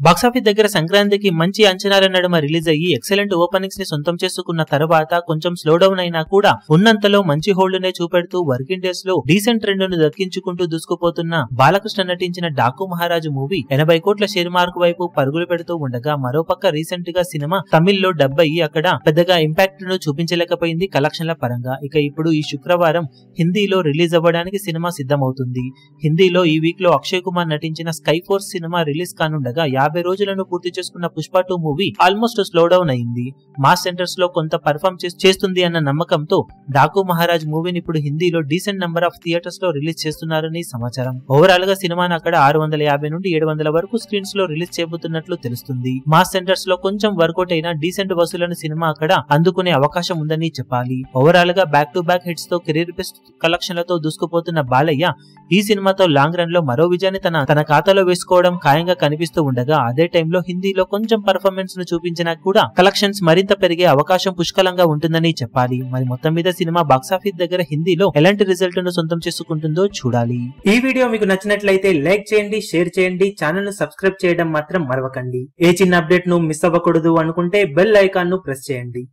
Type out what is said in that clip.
Box office దగ్గర సంక్రాంతికి మంచి అంచనాల నడుమ రిలీజ్ అయ్యి ఎక్సలెంట్ ఓపెనింగ్స్ ని సొంతం చేసుకున్న తర్వాత కొంచెం స్లో డౌన్ అయినా కూడా ఉన్నంతలో మంచి హోల్డ్ నే చూపెడుతూ వర్కింగ్ డేస్ లో డీసెంట్ ట్రెండ్ ను దక్కించుకుంటూ దూసుకుపోతున్న బాలకృష్ణ నటించిన డాకు మహారాజు మూవీ 80 కోట్ల షేర్ మార్క్ వైపు పరుగులు పెడుతూ ఉండగా మరోపక్క రీసెంట్ గా సినిమా తమిళ్లో డబ్ అయ్యి అక్కడ పెద్దగా ఇంపాక్ట్ ను చూపించలేకపోయింది కలెక్షన్ల పరంగా. ఇక ఇప్పుడు ఈ శుక్రవారం హిందీలో రిలీజ్ అవ్వడానికి సినిమా సిద్ధమవుతుంది. హిందీలో ఈ వీక్ లో అక్షయ్ కుమార్ నటించిన స్కై ఫోర్స్ సినిమా రిలీజ్ కానుండగా 50 రోజులను పూర్తి చేసుకున్న Pushpa 2 movie almost slow down అయింది. మాస్ సెంటర్స్ లో కొంత పర్ఫార్మ్ చేస్తుంది అన్న నమ్మకంతో డాకు మహారాజ్ మూవీని ఇప్పుడు హిందీలో డీసెంట్ నంబర్ ఆఫ్ థియేటర్స్ లో రిలీజ్ చేస్తున్నారని సమాచారం. ఓవరాల్ గా సినిమాను అక్కడ 650 నుండి 700 వరకు స్క్రీన్స్ లో రిలీజ్ చేయబోతున్నట్లు తెలుస్తుంది. మాస్ సెంటర్స్ లో కొంచెం వర్కౌట్ అయినా డీసెంట్ వసూలను సినిమా అక్కడ అందుకునే అవకాశం ఉందని చెప్పాలి. ఓవరాల్ గా బ్యాక్ టు బ్యాక్ హిట్స్ తో కెరీర్ బెస్ట్ కలెక్షన్లతో దూసుకుపోతున్న బాలయ్య ఈ సినిమాతో లాంగ్ రన్ లో మరో విజయాన్ని తన ఖాతాలో వేసుకోవడం ఖాయంగా కనిపిస్తూ ఉండగా అదే టైంలో హిందీలో కొంచెం పర్ఫార్మెన్స్ ను చూపించినా కూడా కలెక్షన్స్ మరింత పెరిగే అవకాశం పుష్కలంగా ఉంటుందని చెప్పాలి. మరి మొత్తం మీద సినిమా బాక్సాఫీస్ దగ్గర హిందీలో ఎలాంటి రిజల్ట్ ను సొంతం చేసుకుంటుందో చూడాలి. ఈ వీడియో మీకు నచ్చినట్లయితే లైక్ చేయండి, షేర్ చేయండి, ఛానల్ ను సబ్స్క్రైబ్ చేయడం మాత్రం మరవకండి. ఏ చిన్న అప్డేట్ ను మిస్ అవ్వకూడదు అనుకుంటే బెల్ ఐకాన్ ను ప్రెస్ చేయండి.